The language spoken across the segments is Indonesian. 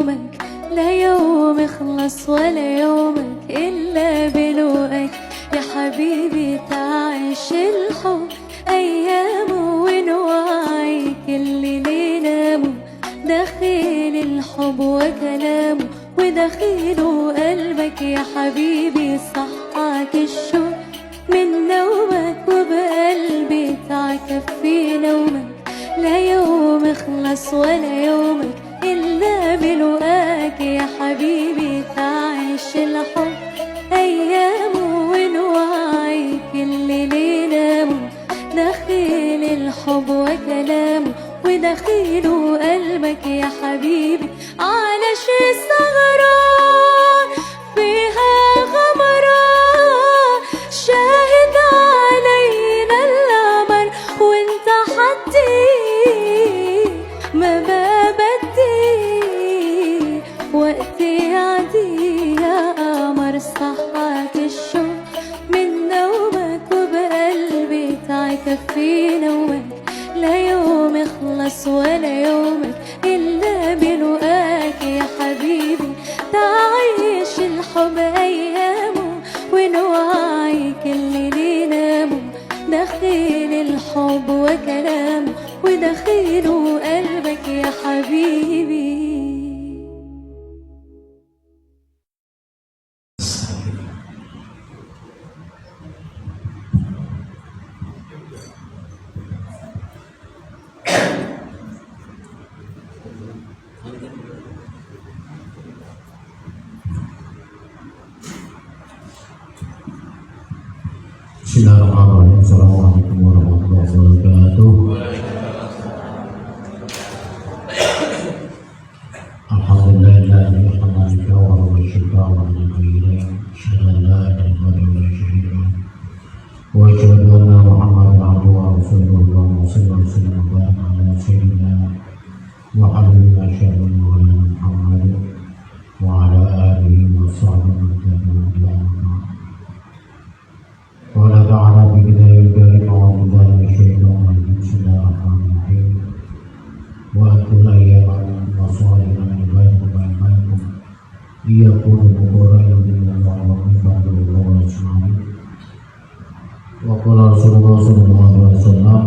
يومك لا يوم يخلص ولا يومك إلا بلوقك يا حبيبي تعيش الحب أيامه ونوعي كل ليلة داخل الحب وكلامه وداخله قلبك يا حبيبي صحاك الشوق من نومك وبقلبي تعكف في نومك لا يوم يخلص ولا يومك إلا بلقاك يا حبيبي تعيش الحب أيامه ونوعي كل ليلة داخل الحب وكلامه وداخله قلبك يا حبيبي على شي ثغرة فيها غمرة شاهد علينا القمر وانت حدي ما بدي وقتي عدي يا قمر صحاك الشوق من نومك وبقلبي تعكف في نومك لا يوم يخلص ولا يومك إلا بلقاك يا حبيبي تعيش الحب أيامه ونوعي كل ليلة داخل الحب وكلامه وداخله قلبك يا حبيبي. Bismillahirrahmanirrahim. Assalamualaikum warahmatullahi wabarakatuh. Alhamdulillahi hamdaka wa syukran wa ni'matik. Asyhadu an la ilaha illallah wa asyhadu anna Muhammadan abduhu wa rasuluhu. Sallallahu alaihi wa sayyidina wa habibina syarrul Muhammad wa ala alihi wa sahbihi ولا تعالى ببداية ذلك وعبد الشيطان بسم الله الرحمن الرحيم وأكل أياما وصالحا عبادكم وأيمانكم ليكونوا فقراء من الله ومن بعد الله أجمعين وقال رسول الله صلى الله عليه وسلم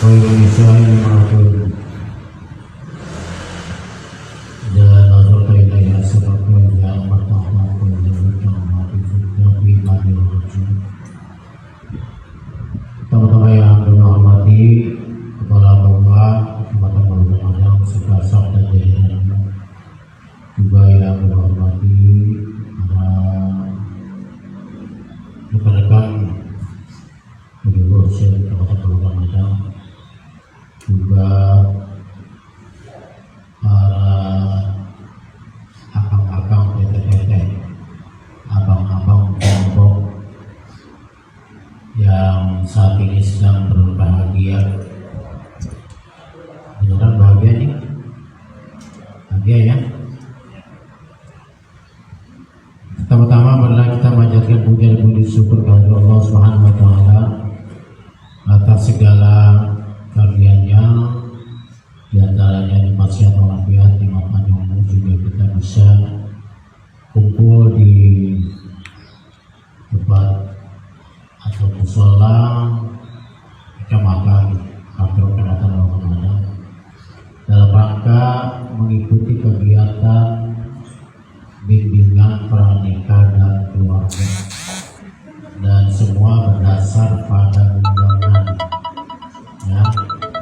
خير النساء المرأة Teman-teman yang kami hormati, Kepala Bapak, teman-teman yang sekasar dan jajarannya, juga yang kami hormati para rekan-rekan pengurus teman-teman yang juga para akang-akang tete-tete, abang-abang kelompok yang saat ini sedang berbahagia. Beneran bahagia nih? Bahagia ya? Pertama-tama marilah kita manjatkan puja dan puji syukur kepada Allah Subhanahu wa taala atas segala karunia-Nya, di antaranya nikmat sehat walafiat, nikmat panjang umur, juga kita bisa kumpul di tempat atau musola kecamatan Kantor Kedatan Ramadan dalam rangka mengikuti kegiatan bimbingan pranikah dan keluarga, dan semua berdasar pada undangan ya.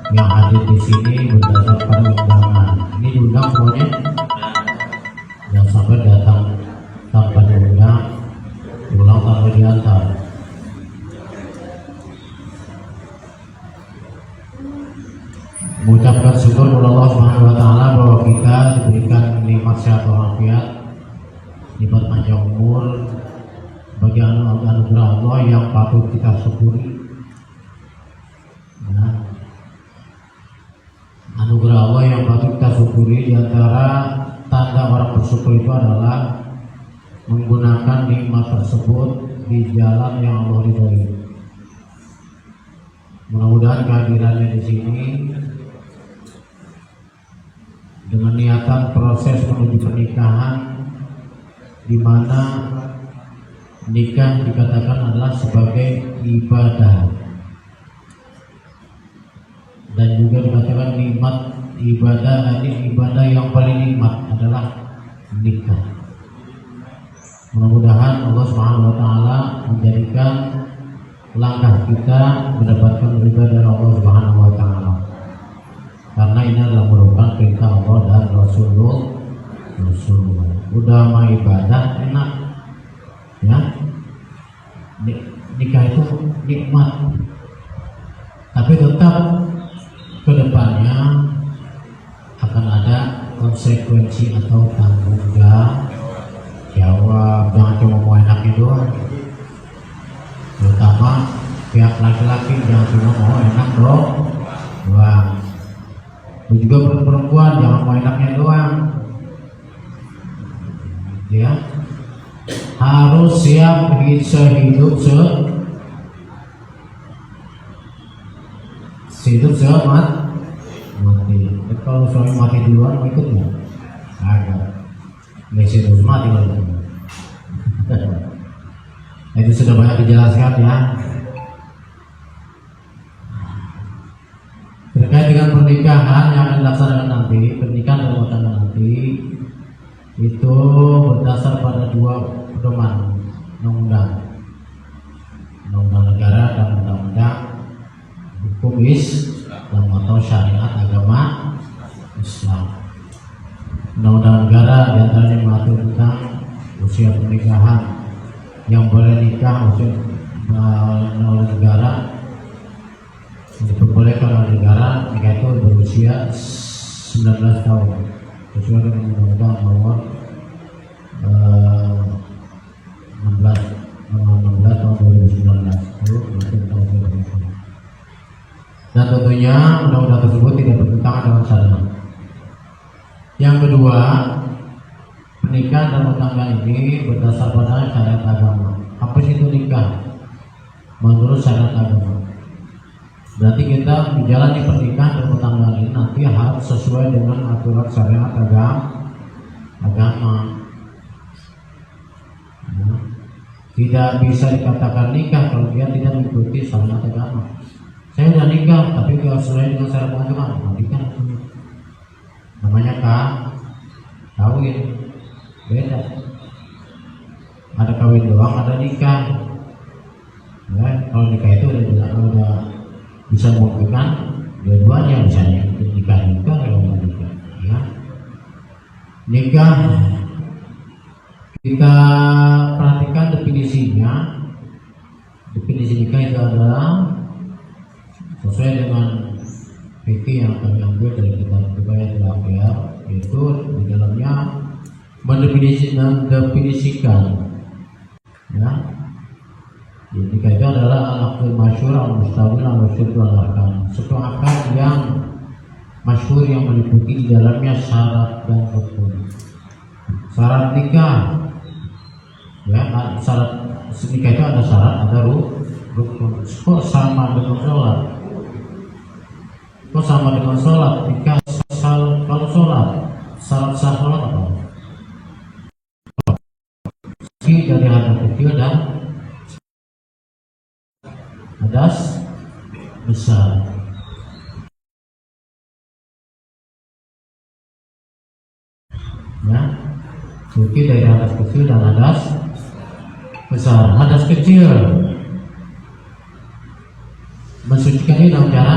Yang hadir di sini berdasar pada undangan. Ini diundang semuanya, yang sampai datang tanpa diundang, pulang tanpa diantar. Mengucapkan syukur kepada Allah Subhanahu wa taala bahwa kita diberikan nikmat sehat walafiat, nikmat panjang umur, bagi anugerah Allah yang patut kita syukuri. Ya. Anugerah Allah yang patut kita syukuri, di antara tanda orang bersyukur itu adalah menggunakan nikmat tersebut di jalan yang Allah ridhoi. Mudah-mudahan kehadirannya di sini dengan niatan proses menuju pernikahan, di mana nikah dikatakan adalah sebagai ibadah dan juga dikatakan nikmat ibadah. Ini ibadah yang paling nikmat adalah nikah. Mudah-mudahan Allah Subhanahu wa taala menjadikan langkah kita mendapatkan ridha dari Allah Subhanahu wa taala. Karena ini adalah merupakan perintah Allah dan Rasulullah. Udah mah ibadah enak. Ya. Nikah itu nikmat. Tapi tetap kedepannya akan ada konsekuensi atau tanggung jawab. Jangan cuma mau enaknya doang. Terutama pihak laki-laki jangan cuma mau enak doang. Dan juga perempuan jangan mau enaknya doang. Ya, harus siap sehidup mati. Kalau suami mati duluan mau ikut nggak? Agak. Mesir harus mati lalu. Itu sudah banyak dijelaskan ya. Terkait dengan pernikahan yang akan dilaksanakan nanti, pernikahan dan rumah tangga nanti itu berdasar pada dua pedoman, undang-undang negara dan undang-undang hukum Islam atau syariat agama Islam. Undang-undang negara diantaranya mengatur tentang usia pernikahan, yang boleh nikah usia oleh negara, diperbolehkan oleh negara nikah itu berusia 19 tahun sesuai dengan undang-undang nomor 16 tahun 2019. Dan tentunya undang-undang tersebut tidak bertentangan dengan syariat. Yang kedua, pernikahan dan rumah tangga ini berdasar pada syariat agama. Apa sih itu nikah? Menurut syariat agama. Berarti kita menjalani pernikahan dan rumah tangga ini nanti harus sesuai dengan aturan syariat agama. Ya. Tidak bisa dikatakan nikah kalau dia tidak mengikuti syariat agama. Saya sudah nikah tapi tidak sesuai dengan syariat agama, nikah namanya kawin. Beda. Ada kawin doang, ada nikah. Ya, kalau nikah itu udah bisa membuktikan dua-duanya, misalnya nikah kalau mau nikah. Ya. Nikah kita perhatikan definisinya. Definisi nikah itu adalah sesuai dengan fikih yang kami ambil dari kitab Kifayatul Awliya, yaitu di dalamnya mendefinisikan ya, nikah itu adalah al-aqdul masyhur al-mustamil al-syurut wal-arkan, suatu akad yang masyhur yang meliputi di dalamnya syarat dan rukun. Syarat nikah ya, syarat nikah itu ada syarat, ada rukun. Kok sama dengan sholat? Kok sama dengan sholat? Nikah kalau sholat, syarat sah sholat apa? Dari hadas kecil dan hadas besar. Ya, suci dari hadas kecil dan hadas besar. Hadas kecil mensucikannya dengan cara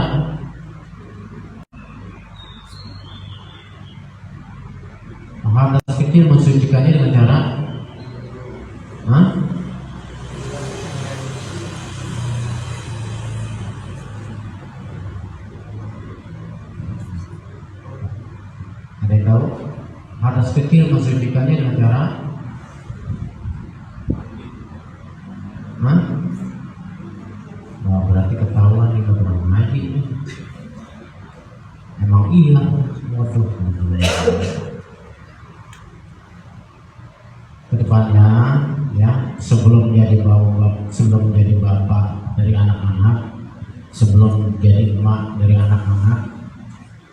hadas kecil mensucikannya dengan cara ada yang tahu? Hadas kecil mensucikannya dengan cara berarti ketahuan nih pernah ngaji. Emang hilang waduh. Kedepannya ya, sebelum menjadi bapak dari anak-anak sebelum jadi emak dari anak-anak.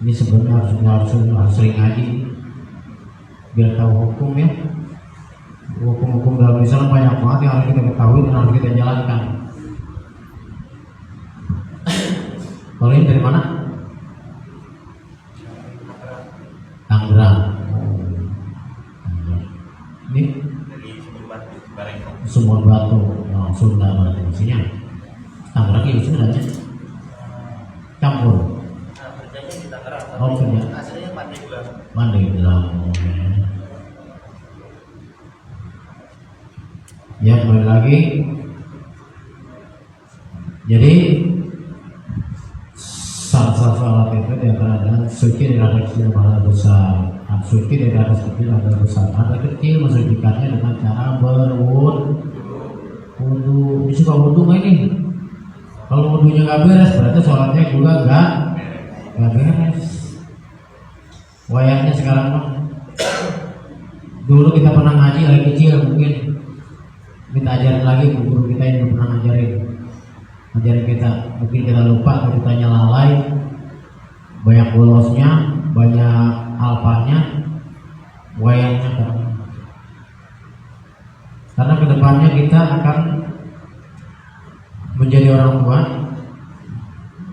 Ini sebelumnya harus sering ngaji biar tahu hukum ya. Hukum-hukum dalam Islam banyak banget yang harus kita ketahui dan harus kita jalankan. Kalau ini dari mana? Tangerang. Ini Sumur Batu, oh, Sunda berarti maksudnya. Tangerang itu sebenarnya campur. Kerjanya di Tangerang. Oh, kerja. Aslinya Pandeglang. Pandeglang. Ya, kembali lagi. Jadi salah salat itu di antara adalah suci dari rasa kecil pada besar, suci dari rasa kecil pada besar. Rasa kecil mensucikannya dengan cara berwudu. Ini suka wudu nggak ini? Kalau wudunya nggak beres, berarti sholatnya juga nggak beres. Wayangnya sekarang mah. Dulu kita pernah ngaji lagi kecil, mungkin kita ajarin lagi guru kita yang pernah ngajarin kita. Mungkin kita lupa atau kitanya lalai, banyak bolosnya, banyak alpanya, wayangnya kan. Karena kedepannya kita akan menjadi orang tua,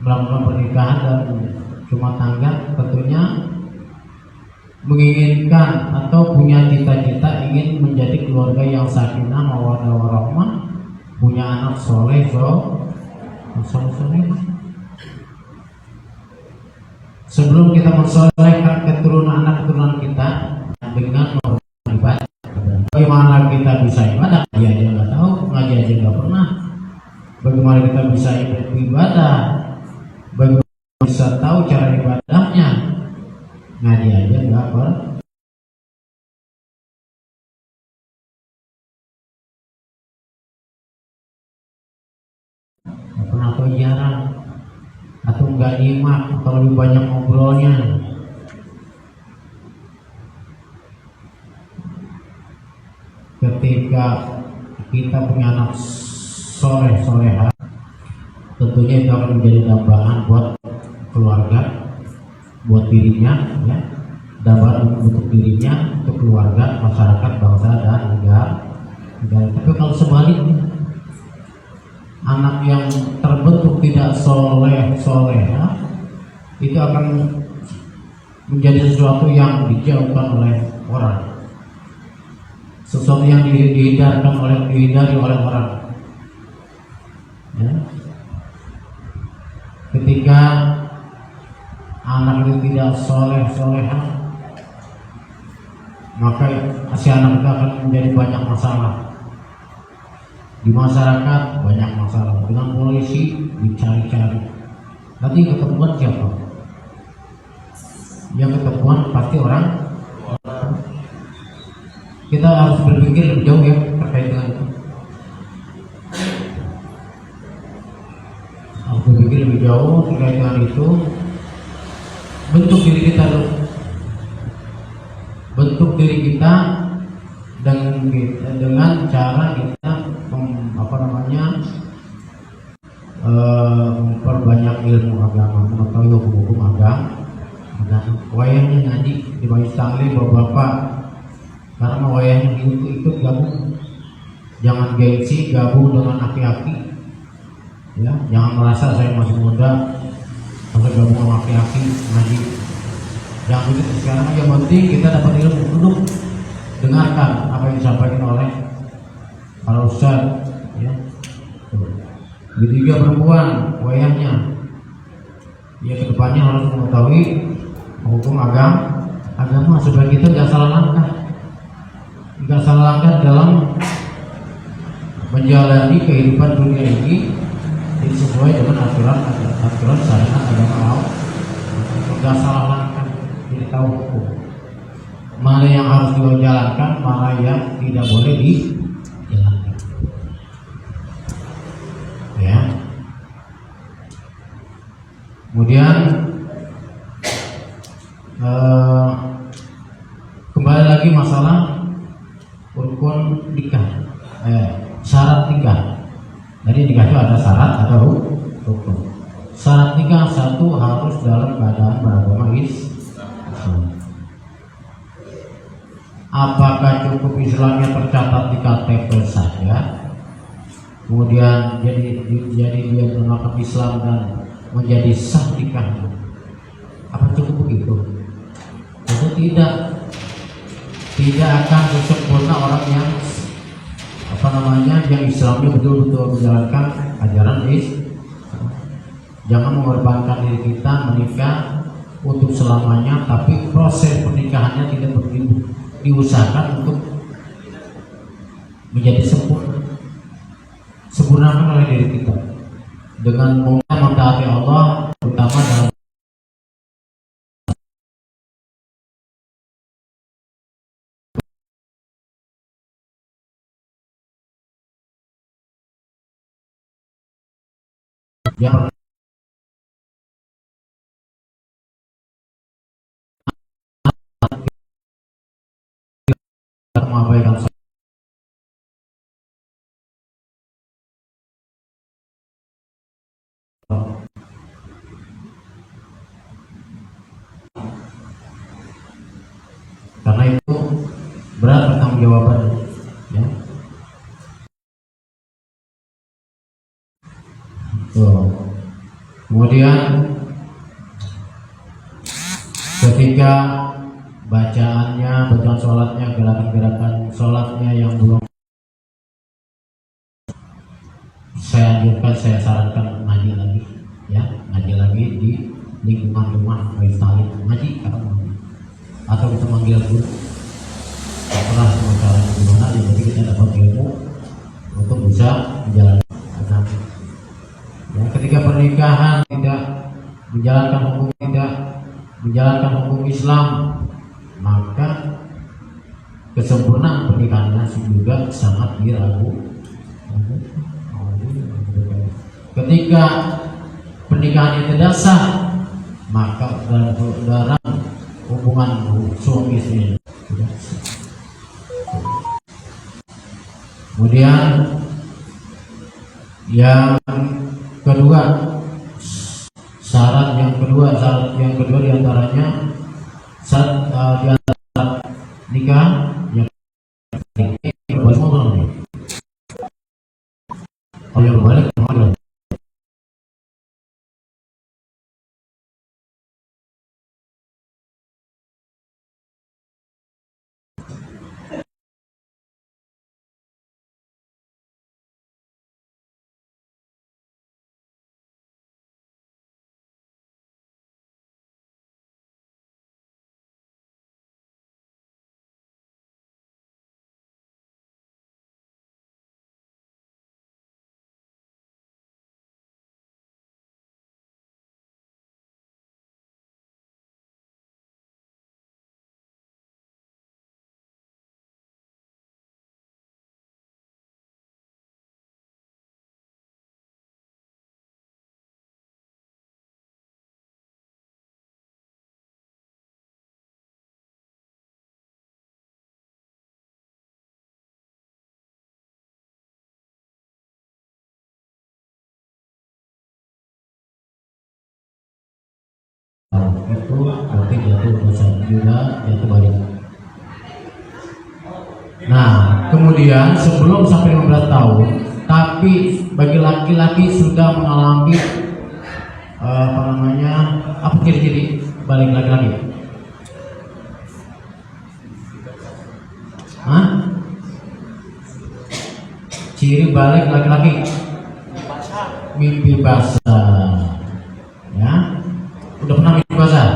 melakukan pernikahan dan rumah tangga, tentunya menginginkan atau punya cita-cita ingin menjadi keluarga yang sakinah mawaddah warahmah, punya anak soleh soleh. Sebelum kita mensolehkan keturunan kita dengan ibadah, bagaimana kita bisa ibadah? Dia aja nggak tahu, ngaji aja nggak pernah. Bagaimana kita bisa ibadah? Bagaimana bisa tahu cara ibadahnya? Ngaji aja nggak pernah atau jarang, atau nggak nyimak, atau lebih banyak ngobrolnya. Ketika kita punya anak soleha, tentunya itu akan menjadi dambaan buat keluarga, buat dirinya, ya, dambaan untuk dirinya, untuk keluarga, masyarakat, bangsa dan negara. Tapi kalau sebaliknya, anak yang terbentuk tidak soleha, itu akan menjadi sesuatu yang dijauhkan oleh orang, sesuatu yang dihindari oleh orang. Ya. Ketika anak itu tidak soleha, maka si anak itu akan menjadi banyak masalah di masyarakat, banyak masalah dengan polisi, dicari-cari. Nanti ketemuan siapa? Yang ketemuan pasti orang. Kita harus berpikir lebih jauh ya terkait dengan itu. Harus berpikir lebih jauh terkait dengan itu. Bentuk diri kita dulu. Bentuk diri kita dengan cara kita memperbanyak ilmu agama, mengetahui hukum agama. Wayangnya ngaji di Majlis Taklim bapak-bapak, karena wayangnya ikut gabung. Jangan gengsi gabung dengan aki-aki, ya. Jangan merasa saya masih muda, masa gabung sama aki-aki ngaji. Jangan begitu. Sekarang yang penting kita dapat ilmu, duduk dengarkan apa yang disampaikan oleh para ustaz, ya. Begitu juga perempuan, wayangnya, ya, kedepannya harus mengetahui hukum agama supaya kita nggak salah langkah dalam menjalani kehidupan dunia ini sesuai dengan aturan syariat agama Allah. Nggak salah langkah, jadi tahu hukum mana yang harus dijalankan, mana yang tidak boleh dijalankan, ya. Kemudian kembali lagi masalah rukun nikah, syarat nikah. Jadi nikah itu ada syarat, ada rukun. syarat nikah satu harus dalam keadaan beragama Islam. Apakah cukup Islamnya tercatat di KTP saja, kemudian jadi dia menggunakan Islam dan menjadi sah nikahnya? Apa cukup begitu? Itu tidak akan sesempurna orang yang yang Islamnya betul-betul menjalankan ajaran Islam. Jangan mengorbankan diri kita menikah untuk selamanya, tapi proses pernikahannya tidak begitu diusahakan untuk menjadi sempurna. Sempurnakan oleh diri kita dengan mentaati Allah, terutama dalam yang mengabaikan karena itu berat bertanggung jawaban, ya. Kemudian ketika bacaan sholatnya, gerakan-gerakan sholatnya yang belum, saya sarankan ngaji lagi, ya, ngaji lagi di lingkungan rumah, ngaji atau kita manggil guru. Setelah cara gimana, jadi kita dapat ilmu untuk bisa menjalani agama. Ya, ketika pernikahan tidak menjalankan hukum Islam, maka kesempurnaan pernikahannya juga sangat diragukan. Ketika pernikahannya tidak sah, maka dalam hubungan suami istri. Kemudian yang kedua, syarat yang kedua diantaranya di antara nikah yang balik itu berarti jatuh dosa juga, jatuh balik. Nah, kemudian sebelum sampai 15 tahun, tapi bagi laki-laki sudah mengalami apa ciri-ciri balik laki-laki? Ciri balik laki-laki mimpi basah, ya. Udah pernah mimpi basah?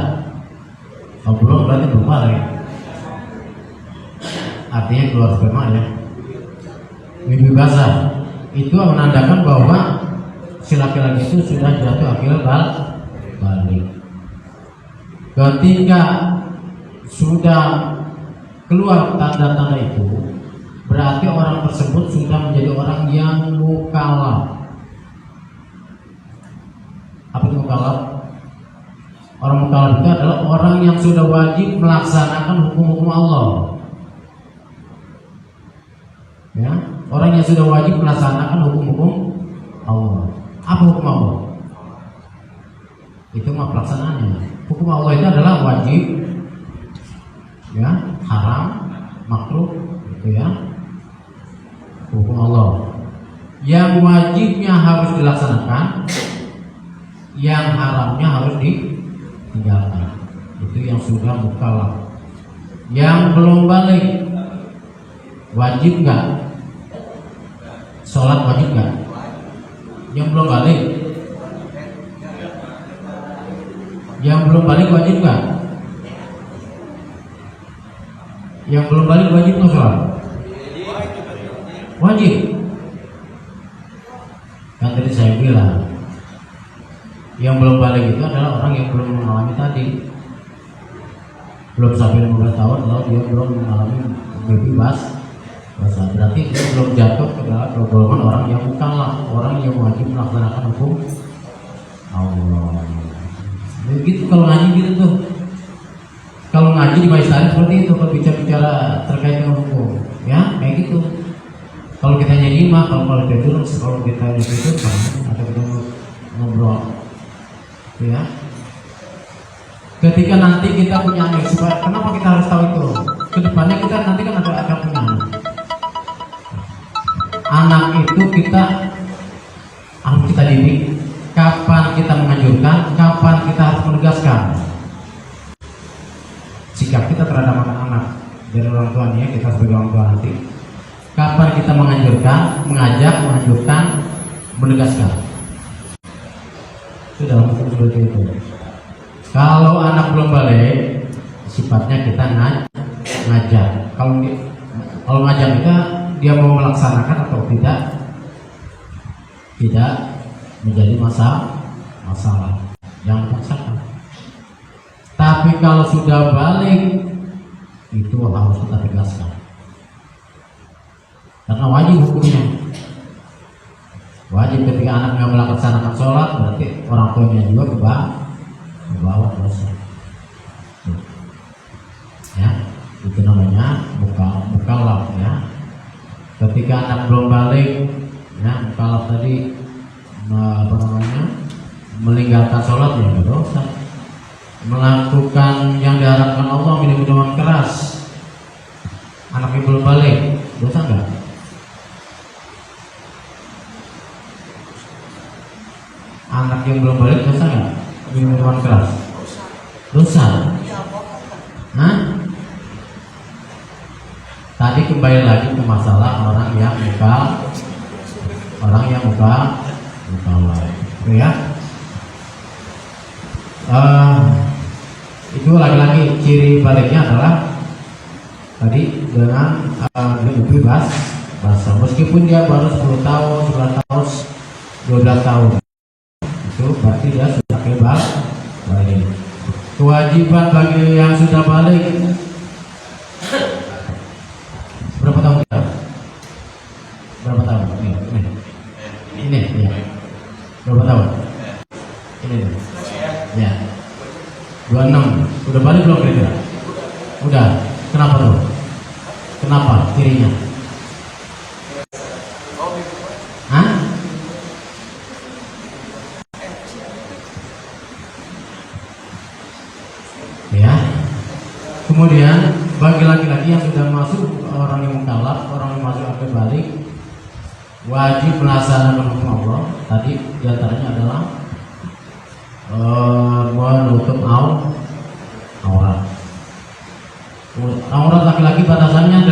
Oh, belum, berarti belum balik. Artinya keluar sperma, ya. Mimpi basah itu menandakan bahwa si laki-laki itu sudah jatuh akil balik. Ketika sudah keluar tanda-tanda itu, berarti orang tersebut sudah menjadi orang yang mukallaf. Apa itu mukallaf? Orang mukallaf itu adalah orang yang sudah wajib melaksanakan hukum-hukum Allah. Ya, orang yang sudah wajib melaksanakan hukum-hukum Allah. Apa hukum Allah? Itu mah pelaksanaannya. Hukum Allah itu adalah wajib, ya, haram, makruh, gitu ya. Hukum Allah. Yang wajibnya harus dilaksanakan, yang haramnya harus ditinggalkan. Itu yang sudah mukallaf. Yang belum balik, wajib nggak? Sholat wajib nggak? Yang belum balik, wajib nggak? Yang belum balik wajib nggak sholat? Wajib. Kan tadi saya bilang, yang belum balik itu adalah orang yang belum mengalami tadi, belum sampai 15 tahun, lalu dia belum mengalami bebas. Berarti dia belum jatuh ke dalam golongan orang yang mukallaf, orang yang wajib melaksanakan hukum Allah. Begitu kalau ngaji gitu tuh. Kalau ngaji di majelis taklim seperti itu, kalau bicara terkait dengan hukum, ya kayak gitu. Kalau kita nyimak, kalau kita tidur, kalau kita tidur, atau kita ngobrol, ya. Ketika nanti kita punya anak, supaya kenapa kita harus tahu itu? Kedepannya kita nanti kan akan punya anak. Anak itu kita harus kita didik. Kapan kita menganjurkan, kapan kita harus menegaskan sikap kita terhadap anak-anak dari orang tuanya, kita sebagai orang tua nanti. Kapan kita menganjurkan, mengajak, menganjurkan, menegaskan. Itu dalam hukum seperti itu. Kalau anak belum balik, sifatnya kita ngajak. Kalau ngajak kita, dia mau melaksanakan atau tidak menjadi masalah yang dipaksakan. Tapi kalau sudah balik, itu harus kita tegaskan. Karena wajib hukumnya. Wajib ketika anak nggak melaksanakan sholat, berarti orang tuanya juga kebawa dosa. Ya, itu namanya mukallaf, ya. Ketika anak belum balik, ya, mukallaf tadi meninggalkan sholat, ya berdosa. Melakukan yang diharapkan Allah, minum minuman keras, anaknya belum balik, dosa enggak? Anak yang belum balik dosa enggak? Minum minuman keras, dosa. Hah? Tadi kembali lagi ke masalah orang yang mukallaf, ya. Itu lagi-lagi ciri baliknya adalah tadi dengan bebas bahasa, meskipun dia baru 10 tahun, 11 tahun, 12 tahun, itu berarti dia sudah bebas balik. Kewajiban bagi yang sudah balik berapa tahun kita? Berapa tahun? Ini ya. Berapa tahun? Ini ya. 26. Udah balik belum kira-kira? Udah. Kenapa tuh? Kenapa cirinya? Hah? Ya. Kemudian bagi laki-laki yang sudah masuk, orang yang mukallaf, orang yang masuk akil balik, wajib melaksanakan hukum Allah. Tadi diantaranya adalah menutup aurat. Aurat laki-laki batasannya